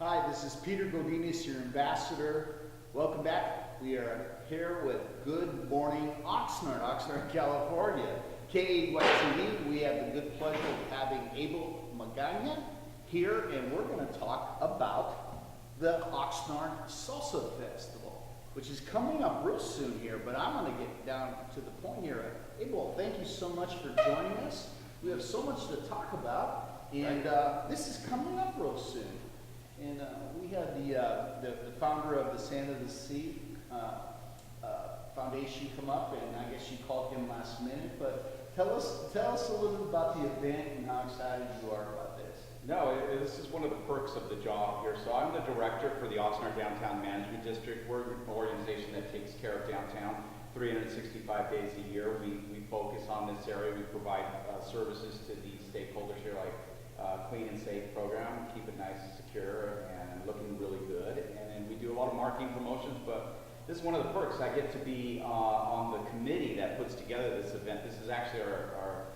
Hi, this is Peter Godinez, your ambassador. Welcome back. We are here with Good Morning Oxnard, California. KAYTV, we have the good pleasure of having Abel Magana here, and we're going to talk about the Oxnard Salsa Festival, which is coming up real soon here, but I'm going to get down to the point here. Abel, thank you so much for joining us. We have so much to talk about, and this is coming up real soon. And we had the founder of the Sand of the Sea Foundation come up, and I guess you called him last minute. But tell us a little bit about the event and how excited you are about this. No, this is one of the perks of the job here. So I'm the director for the Oxnard Downtown Management District. We're an organization that takes care of downtown 365 days a year. We focus on this area. We provide services to these stakeholders here, like clean and safe program, keep it nice and secure and looking really good. And then we do a lot of marketing promotions, but this is one of the perks. I get to be on the committee that puts together this event. This is actually our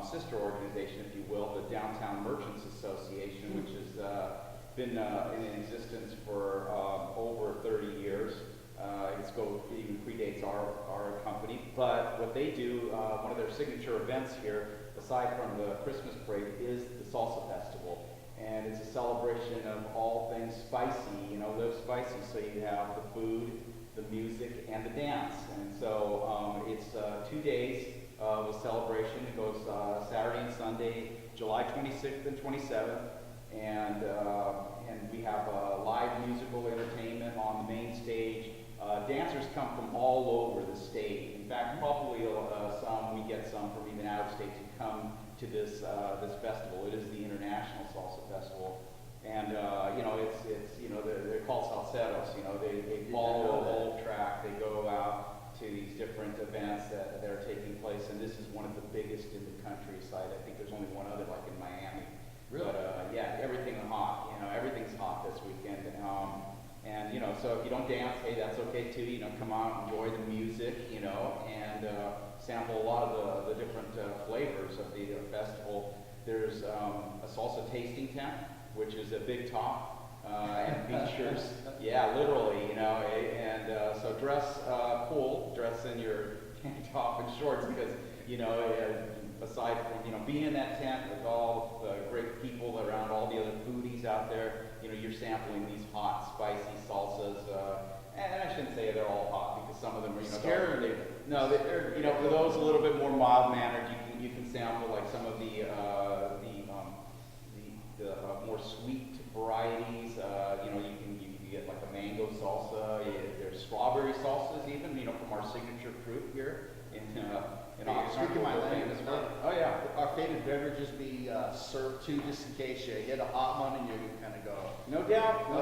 sister organization, if you will, the Downtown Merchants Association, which has been in existence for over 30 years. It even predates our company. But what they do, one of their signature events here, aside from the Christmas parade, is the Salsa Festival. And it's a celebration of all things spicy, live spicy. So you have the food, the music, and the dance. And so it's 2 days of a celebration. It goes Saturday and Sunday, July 26th and 27th. And we have live musical entertainment on the main stage. Dancers come from all over the state. In fact, probably we get some from even out of state to come to this festival. It is the International Salsa Festival, and they're called salseros. They follow a whole track. They go out to these different events that are taking place, and this is one of the biggest in the countryside. I think there's only one other, like in Miami. Really? But everything hot. Everything's hot this weekend. And so if you don't dance, hey, that's okay too. Come out, enjoy the music, and sample a lot of the different flavors of the festival. There's a salsa tasting tent, which is a big top and features, literally, and so dress cool, dress in your tank top and shorts because, aside from, being in that tent with all the great people around, all the other foodies out there, you're sampling these hot, spicy salsas, and I shouldn't say they're all hot because some of them are, Scary. For those a little bit more mild-mannered, you can sample like some of the more sweet varieties. You can get like a mango salsa. There's strawberry salsas even, from our signature fruit here in Speaking my language, oh yeah. Our favorite beverages be served too, just in case you get a hot one and you can kind of go. No doubt. We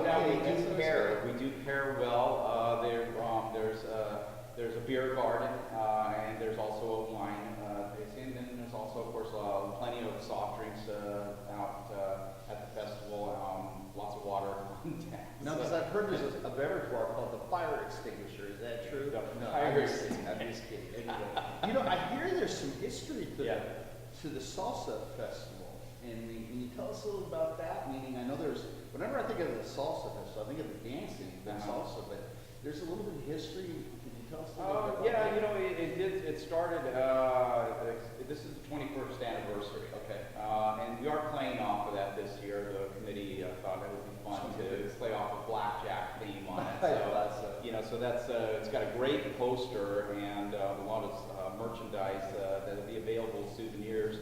do pair well. There's a beer garden, and there's also a wine tasting, and then there's also, of course, plenty of soft drinks out at the festival. Lots of water. No, because I've heard there's a beverage bar called the Fire Extinguisher. Is that true? No, I'm just kidding. Anyway, I hear there's some history to the Salsa Festival. And can you tell us a little about that? Meaning, I know whenever I think of the Salsa Festival, I think of the dancing, the salsa, but there's a little bit of history. Can you tell us a little bit about that? It started, this is the 21st anniversary, okay. And we are playing off of that this year. The committee thought it would be fun to play off a blackjack theme on it. So that's it's got a great poster and a lot of merchandise that'll be available, souvenirs,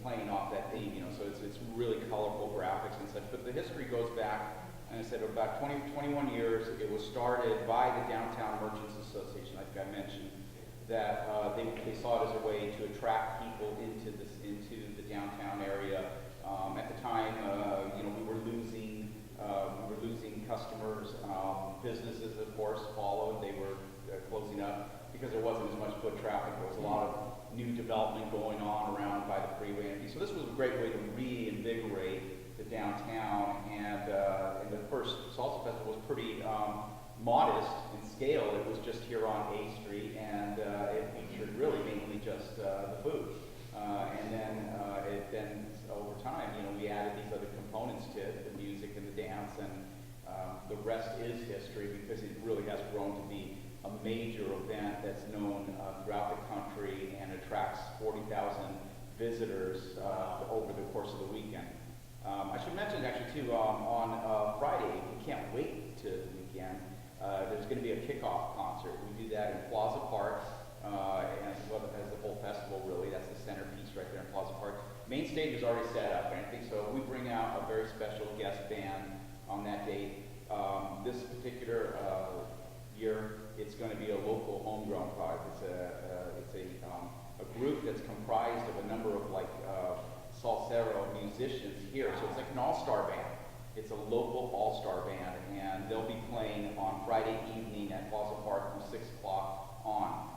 playing off that theme. So it's really colorful graphics and such. But the history goes back, and I said about 21 years. It was started by the Downtown Merchants Association, like I mentioned, that they saw it as a way to attract people into the downtown area. At the time, we were losing customers. Businesses, of course, followed. They were closing up because there wasn't as much foot traffic. There was a lot of new development going on around by the freeway. So this was a great way to reinvigorate the downtown. And the first Salsa Festival was pretty modest in scale. It was just here on A Street, and it featured really mainly just the food. And then over time, we added these other components to it, the music and the dance and the rest is history because it really has grown to be a major event that's known throughout the country and attracts 40,000 visitors over the course of the weekend. I should mention actually too, on Friday, you can't wait to the weekend, there's going to be a kickoff concert. We do that in Plaza Park, as well as the whole festival really. That's the centerpiece right there in Plaza Park. Main stage is already set up, and I think so. We bring out a very special guest band on that date. This particular year, it's going to be a local homegrown product. It's a group that's comprised of a number of salsero musicians here. So it's like an all-star band. It's a local all-star band, and they'll be playing on Friday evening at Plaza Park from 6 o'clock on.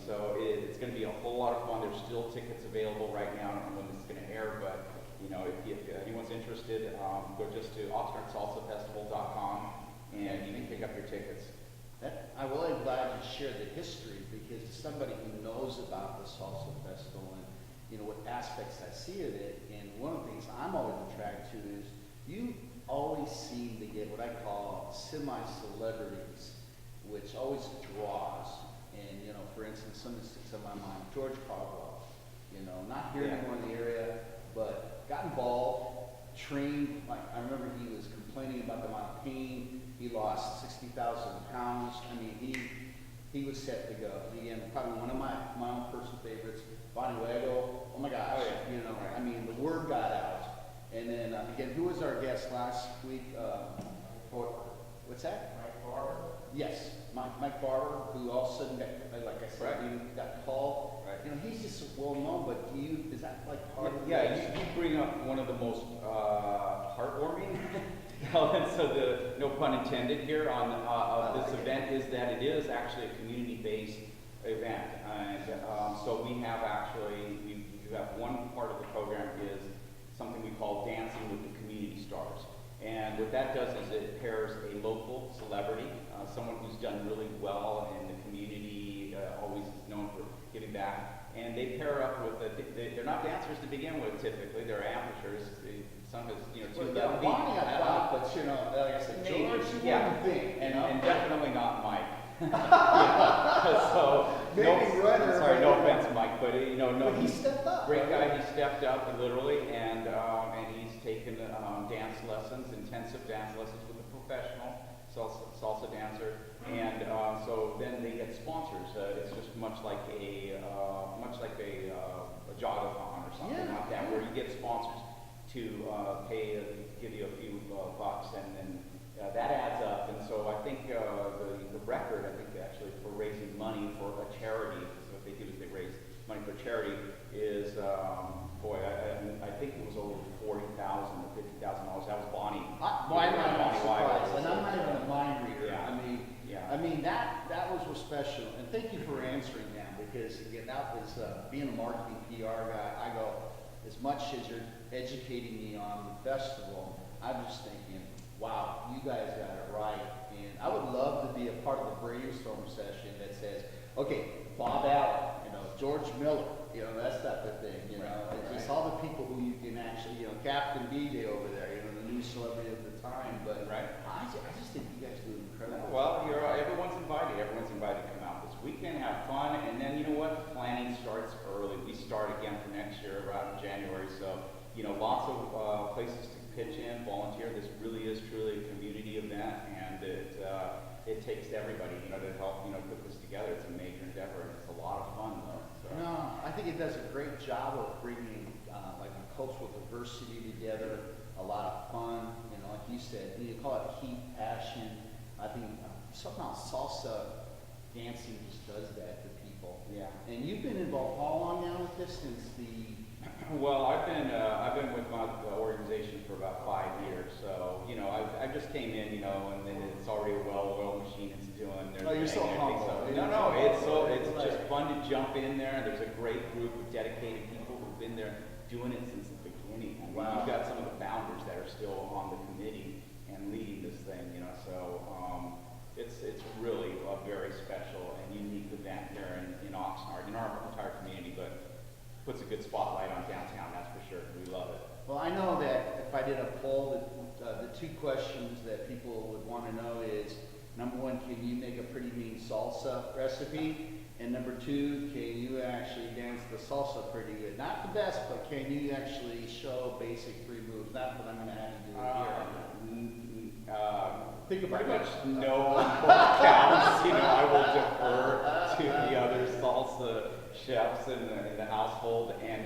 So it's going to be a whole lot of fun. There's still tickets available right now. I don't know when this is going to air, but if anyone's interested, go just to oxnardsalsafestival.com and you can pick up your tickets. I'm really glad you shared the history, because as somebody who knows about the Salsa Festival and what aspects I see of it, and one of the things I'm always attracted to is you always seem to get what I call semi-celebrities, which always draws. And for instance, something sticks on my mind, George Caldwell, not here anymore in the area, but got involved, trained. Like I remember he was complaining about the amount of pain. He lost 60,000 pounds. I mean, he was set to go. Again, probably one of my own personal favorites, Bonnie Wago. Oh my gosh, Right. I mean, the word got out. And then again, who was our guest last week? What's that? Mike Barber. Yes, Mike Barber, who all of a sudden got, like I said, Right. he got called. Right. He's just well known, but is that like part of Yeah, you bring up one of the most heartwarming elements of the, no pun intended here, of this event is that it is actually a community-based event. And so we have you have one part of the program is something we call Dancing with the Community Stars. And what that does is it pairs a local celebrity, someone who's done really well in the community, always is known for giving back, and they pair up with, they're not dancers to begin with typically, they're amateurs. Some is, Well, yeah, Bonnie I thought, but like I said, George, yeah, thing, and definitely not Mike. So, Maybe runner, sorry, no but- offense, Mike, but But he stepped up. great right? guy. He stepped up literally, and he's taken dance lessons, intensive dance lessons with a professional salsa dancer, and so then they get sponsors. It's just much like a jogathon or something Yeah, like that, yeah. where you get sponsors to give you a few bucks, and then that adds up. And so I think the record, I think actually for raising money for a charity, so what they do is they raise money for charity, is I think it was over $40,000 or $50,000. That was Bonnie. I'm not surprised, and I'm not even a mind reader. Yeah. I mean that was special, and thank you for answering that, because again, that was being a marketing PR guy. I go, as much as you're educating me on the festival, I'm just thinking, wow, you guys got it right. And I would love to be a part of the brainstorm session that says, okay, Bob Allen, George Miller, that type of thing, and just all the people who you can actually, Captain BJ over there, the new celebrity of the time. But I just think you guys do incredible. Well, everyone's invited. Everyone's invited to come out this weekend, have fun, and then the planning starts early. We start again for next year around January, so lots of places to pitch in, volunteer. This really is truly a community event, and it takes everybody, to help, put this together. It's a major endeavor, and it's a lot of fun, though. So. No, I think it does a great job of bringing like a cultural diversity together, a lot of fun, like you said, you call it heat, passion. I think somehow salsa dancing just does that to people. Yeah. And you've been involved how long now with this? Since the Well, I've been with my organization for about 5 years, so I just came in, and then it's already a well-oiled machine. It's doing their Oh, you're thing so and everything. humble. It's just fun to jump in there. There's a great group of dedicated people who've been there doing it since the beginning. I mean, Wow. You've got some of the founders that are still on the committee and leading this thing, so it's really a very special and unique event here in Oxnard, in our entire community, but puts a good spotlight on downtown, that's for sure. We love it. Well, I know that if I did a poll the two questions that people would want to know is, number one, can you make a pretty mean salsa recipe? And number two, can you actually dance the salsa pretty good? Not the best, but can you actually show basic 3 moves? Not that I'm going to have you do it here. Think about pretty it. much no on both counts. You know, I will defer to the other salsa chefs in the household. And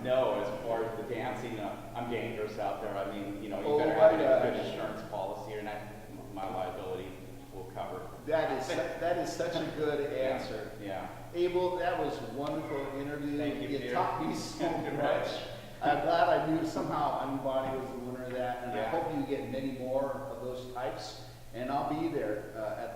no, as far as the dancing, I'm dangerous out there. I mean, you know, you better have a good insurance policy, or not, my liability will cover. That is such a good answer. Yeah. Abel, that was a wonderful interview. Thank you, Peter. Taught me so much. I'm glad I knew somehow Bonnie was the winner of that, and I Yeah. hope you get many more of those types. And I'll be there,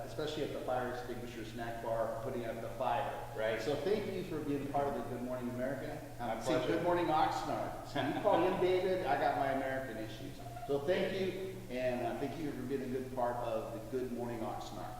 especially at the Fire Extinguisher Snack Bar, putting out the fire. Right. So thank you for being part of the Good Morning America. My Say pleasure. Good Morning Oxnard. So you call in David, I got my American issues. So thank you, and thank you for being a good part of the Good Morning Oxnard.